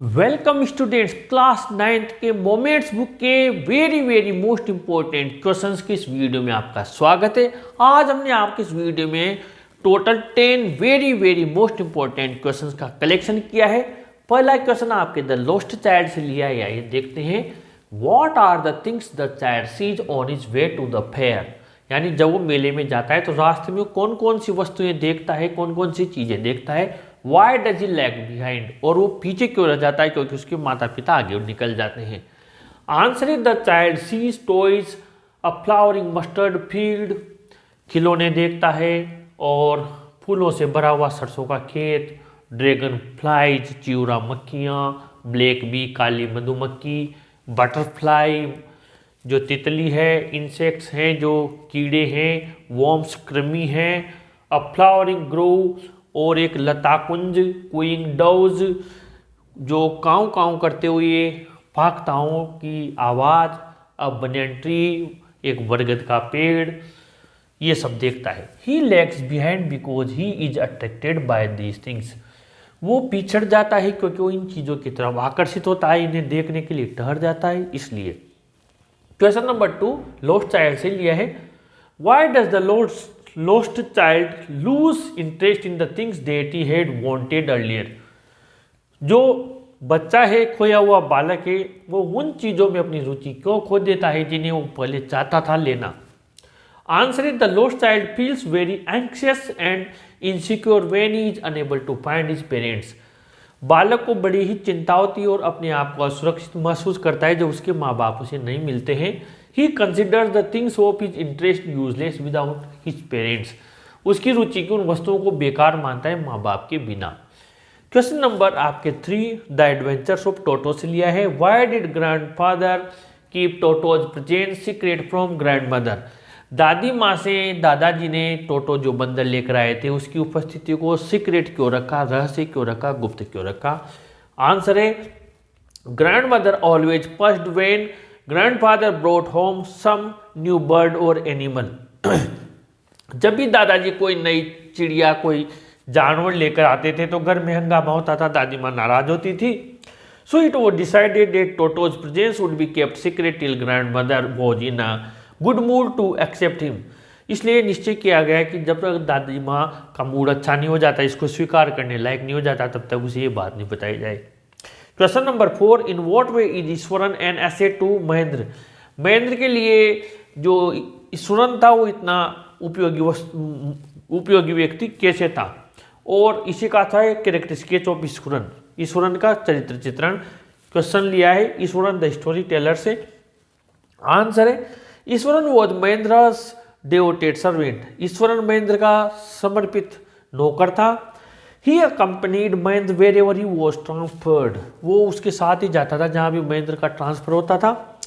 Welcome students, class 9th के moments book के very most important questions की इस वीडियो में आपका स्वागत है। आज हमने आपके इस वीडियो में total 10 very most important questions का कलेक्शन किया है। पहला क्वेश्चन आपके द लोस्ट चाइल्ड से लिया है, आइए देखते हैं। What are the things the child sees on his way to the fair, यानी जब वो मेले में जाता है तो रास्ते में कौन कौन सी वस्तुएं देखता है, कौन कौन सी चीजें देखता है। Why does he lag behind, और वो पीछे क्यों रह जाता है, क्योंकि उसके माता पिता आगे निकल जाते हैं। Answer is the child sees toys a flowering mustard field, खिलौने देखता है और फूलों से भरा हुआ सरसों का खेत, ड्रैगन फ्लाइज चिउरा मक्खियाँ, ब्लैक बी काली मधुमक्खी, बटरफ्लाई जो तितली है, इंसेक्ट्स हैं जो कीड़े हैं, वॉर्म्स कृमि हैं, अ फ्लावरिंग ग्रोव और एक लताकुंज, क्वीइंग डोव्स जो काँव काँव करते हुए फाख्ताओं की आवाज़, अ बनियन ट्री एक बरगद का पेड़, ये सब देखता है। He lags behind because he is attracted by these things, वो पिछड़ जाता है क्योंकि वो इन चीज़ों की तरफ आकर्षित होता है, इन्हें देखने के लिए ठहर जाता है इसलिए। क्वेश्चन नंबर 2 लोस्ट चाइल्ड से लिया है। Why does the lost child lose interest in the things that he had wanted earlier, जो बच्चा है, खोया हुआ बालक है, वो उन चीज़ों में अपनी रुचि क्यों खो देता है जिन्हें वो पहले चाहता था लेना। Answer is the lost child feels very anxious and insecure when he is unable to find his parents, बालक को बड़ी ही चिंता होती है और अपने आप को असुरक्षित महसूस करता है जब उसके माँ बाप उसे नहीं मिलते हैं। ही considers the things of his interest useless without his parents, उसकी रुचि की उन वस्तुओं को बेकार मानता है माँ बाप के बिना। क्वेश्चन नंबर आपके 3 द एडवेंचर्स ऑफ टोटो से लिया है। Why did grandfather keep टोटोज present secret from grandmother, दादी माँ से दादाजी ने टोटो जो बंदर लेकर आए थे उसकी उपस्थिति को सीक्रेट क्यों रखा, रहस्य क्यों रखा, गुप्त क्यों रखा। आंसर है grandmother always first when grandfather brought home some new bird और एनिमल, जब भी दादाजी कोई नई चिड़िया कोई जानवर लेकर आते थे तो घर में हंगामा होता था, दादी माँ नाराज होती थी। So it was decided that Toto's presence would be kept secret till grandmother was in a good mood to accept him, इसलिए निश्चय किया गया कि जब तक दादी माँ का मूड अच्छा नहीं हो जाता, इसको स्वीकार करने लायक नहीं हो जाता, तब तक उसे ये बात नहीं बताई जाए। Question number 4 in what way is Iswaran an asset to Mahendra, Mahendra के लिए जो ईश्वरन था वो इतना उपयोगी व्यक्ति कैसे था, और इसी का था character sketch of Iswaran, Iswaran का चरित्र चित्रण। क्वेश्चन लिया है ईश्वरन द स्टोरी टेलर से। आंसर है Iswaran was Mahendra's devoted servant, Iswaran Mahendra का समर्पित नौकर था। He accompanied Mahendra wherever he was transferred, वो उसके साथ ही जाता था जहाँ भी महेंद्र का ट्रांसफर होता था।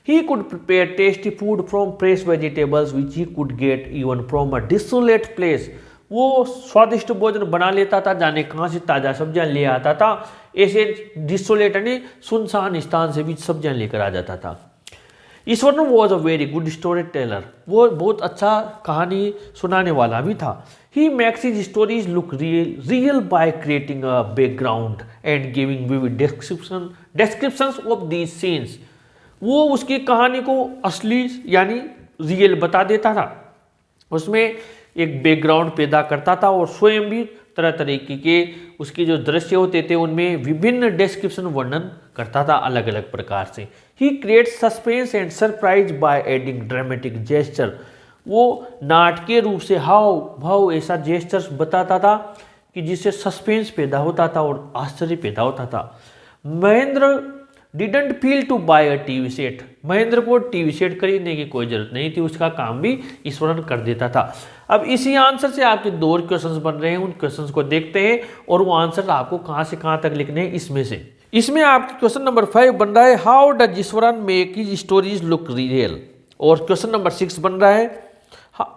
He could prepare tasty food from fresh vegetables which he could get even from a desolate place, वो स्वादिष्ट भोजन बना लेता था, जाने कहाँ से ताज़ा सब्जियाँ ले आता था, ऐसे डिसोलेट यानी सुनसान स्थान से भी सब्जियाँ लेकर आ जाता था। Eswaran was a very good story teller, वो बहुत अच्छा कहानी सुनाने वाला भी था। He makes his stories look real by creating a background and giving vivid descriptions of these scenes, वो उसकी कहानी को असली यानी रियल बता देता था, उसमें एक बैकग्राउंड पैदा करता था और स्वयं भी तरह तरीके के उसके जो दृश्य होते थे उनमें विभिन्न डिस्क्रिप्शन वर्णन करता था अलग अलग प्रकार से। He creates suspense and surprise by adding dramatic gesture, वो नाटकीय रूप से हाव भाव ऐसा जेस्चर्स बताता था कि जिससे सस्पेंस पैदा होता था और आश्चर्य पैदा होता था। Mahendra didn't feel to buy a TV set, Mahendra को टीवी सेट खरीदने की कोई जरूरत नहीं थी, उसका काम भी ईश्वरन कर देता था। अब इसी आंसर से आपके 2 और क्वेश्चंस बन रहे हैं, उन क्वेश्चंस को देखते हैं और वो आंसर आपको कहाँ से कहाँ तक लिखने हैं इसमें से। इसमें आपके क्वेश्चन नंबर 5 बन रहा है how does Iswaran make his stories look real, और क्वेश्चन नंबर 6 बन रहा है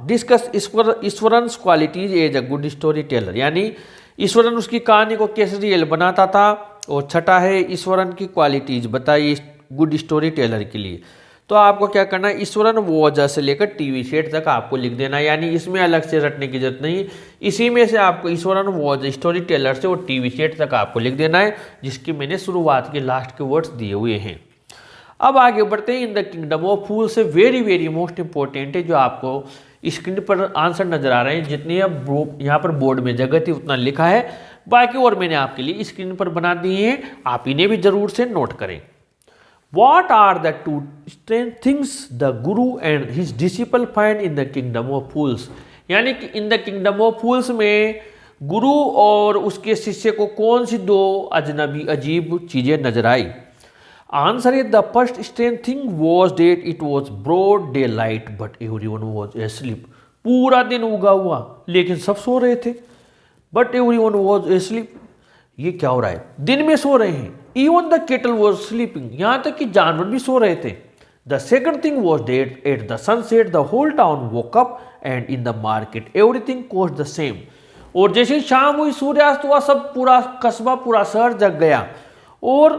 discuss Iswaran's qualities as a good storyteller, यानी ईश्वरन उसकी कहानी को कैसे रियल बनाता था, और छठा है ईश्वरन की क्वालिटीज बताइए गुड स्टोरी टेलर के लिए। तो आपको क्या करना है, ईश्वरन वॉज से लेकर टीवी सेट तक आपको लिख देना है, यानी इसमें अलग से रटने की जरूरत नहीं। इसी में से आपको ईश्वरन वॉज स्टोरी टेलर से और टीवी सेट तक आपको लिख देना है, जिसकी मैंने शुरुआत के लास्ट के वर्ड्स दिए हुए हैं। अब आगे बढ़ते हैं। इन द किंगडम ऑफ फूल्स से वेरी वेरी मोस्ट इंपॉर्टेंट है, जो आपको स्क्रीन पर आंसर नजर आ रहे हैं, जितनी अब यहाँ पर बोर्ड में जगह थी उतना लिखा है, बाकी और मैंने आपके लिए स्क्रीन पर बना दिए हैं, आप इन्हें भी जरूर से नोट करें। What are the two strange things the guru and his disciple find in the kingdom of fools? यानी कि इन द किंगडम ऑफ फूल्स में गुरु और उसके शिष्य को कौन सी दो अजनबी अजीब चीजें नजर आई? Answer is the first strange thing was that it was broad daylight but everyone was asleep. पूरा दिन उगा हुआ लेकिन सब सो रहे थे, बट एवरीवन वॉज एस्लीप। ये क्या हो रहा है, दिन में सो रहे हैं। Even the cattle was sleeping, यहाँ तक कि जानवर भी सो रहे थे। The second thing was that at the sunset the whole town woke up and in the market everything cost the same. और जैसे ही शाम हुई, सूर्यास्त हुआ, सब पूरा कस्बा पूरा शहर जग गया और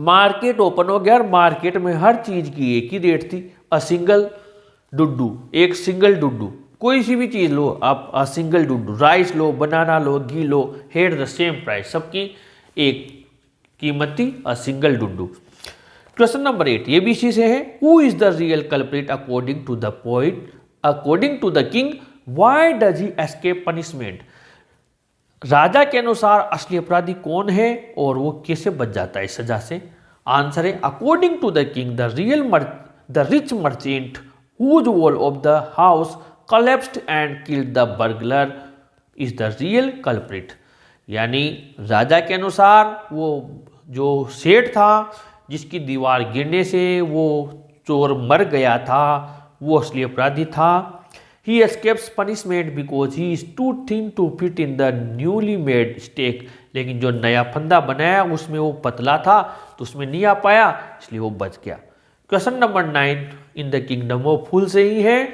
मार्केट ओपन हो गया। और मार्केट में हर चीज की एक ही रेट थी, अ सिंगल डुड्डू, एक सिंगल डुड्डू। कोई सी भी चीज लो आप, अ सिंगल डुड्डू, राइस लो, बनाना लो, घी लो, हेड द सेम प्राइस, सबकी एक कीमत थी, a single duddu. Question number 8 ये BC से है। Who is the real culprit according to the poet, according to the king why does he escape punishment? राजा के अनुसार असली अपराधी कौन है और वो कैसे बच जाता है इस सजा से? आंसर है according to the king the rich merchant whose wall of the house collapsed and killed the burglar is the real culprit। यानी राजा के अनुसार वो जो सेठ था जिसकी दीवार गिरने से वो चोर मर गया था, वो असली अपराधी था। He escapes punishment because he is too thin to fit in the newly made stake। लेकिन जो नया फंदा बनाया उसमें वो पतला था तो उसमें नहीं आ पाया, इसलिए वो बच गया। Question number 9 in the kingdom of fool से ही है।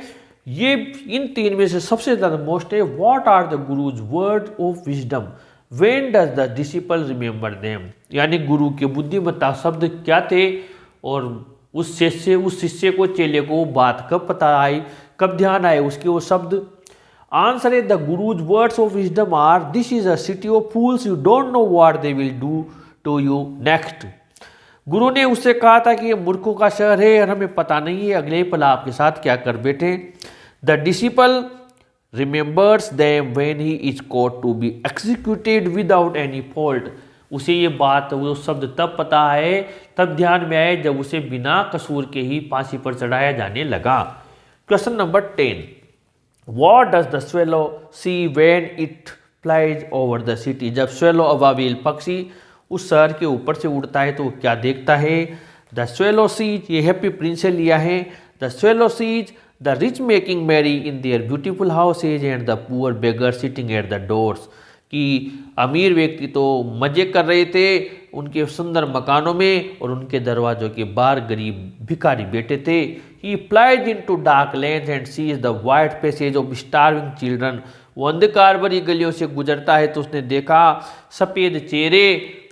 ये इन तीन में से सबसे ज्यादा मोस्ट है। What are the guru's word of wisdom when does the disciple remember them? यानी गुरु के बुद्धिमत्ता शब्द क्या थे और उस शिष्य को, चेले को बात कब पता आई, कब ध्यान आए उसके वो शब्द? आंसर है the guru's words of wisdom are this is a city of fools you don't know what they will do to you next. गुरु ने उससे कहा था कि ये मूर्खों का शहर है और हमें पता नहीं है अगले पल आपके साथ क्या कर बैठे। The disciple remembers them when he is caught to be executed without any fault. उसे ये बात, वो शब्द तब पता है, तब ध्यान में आए जब उसे बिना कसूर के ही फांसी पर चढ़ाया जाने लगा। Question number 10 what does the swallow see when it flies over the city? जब स्वेलो अबाबिल पक्षी उस शहर के ऊपर से उड़ता है तो क्या देखता है? द स्वेलो सीज, ये हैप्पी प्रिंस से लिया है। The swallow sees the rich making merry in their beautiful houses and the poor beggar sitting at the doors. कि अमीर व्यक्ति तो मजे कर रहे थे उनके सुंदर मकानों में और उनके दरवाजों के बाहर गरीब भिखारी बैठे थे। He flies into dark lanes and sees the white passage of starving children. वो अंधकार भरी गलियों से गुजरता है तो उसने देखा सफेद चेहरे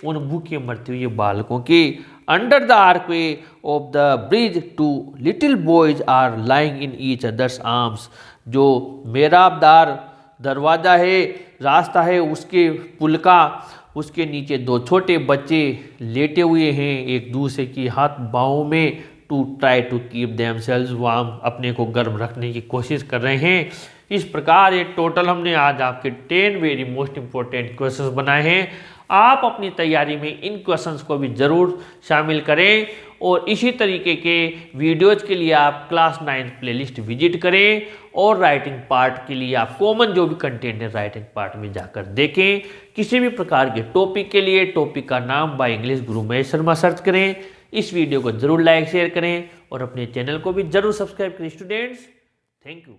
उन भूखे मरते हुए बालकों के। Under the archway of the bridge two little boys are lying in each other's arms. जो मेराबदार दरवाजा है, रास्ता है उसके पुल का, उसके नीचे दो छोटे बच्चे लेटे हुए हैं एक दूसरे की हाथ बाहों में, to try to keep themselves warm, अपने को गर्म रखने की कोशिश कर रहे हैं। इस प्रकार ये टोटल हमने आज आपके 10 वेरी मोस्ट इंपॉर्टेंट क्वेश्चंस बनाए हैं। आप अपनी तैयारी में इन क्वेश्चंस को भी ज़रूर शामिल करें और इसी तरीके के वीडियोज़ के लिए आप क्लास 9 प्लेलिस्ट विजिट करें और राइटिंग पार्ट के लिए आप कॉमन जो भी कंटेंट है राइटिंग पार्ट में जाकर देखें। किसी भी प्रकार के टॉपिक के लिए टॉपिक का नाम by English Guru Mahesh Sharma search करें। इस वीडियो को जरूर लाइक शेयर करें और अपने चैनल को भी जरूर सब्सक्राइब करें स्टूडेंट्स। Thank you.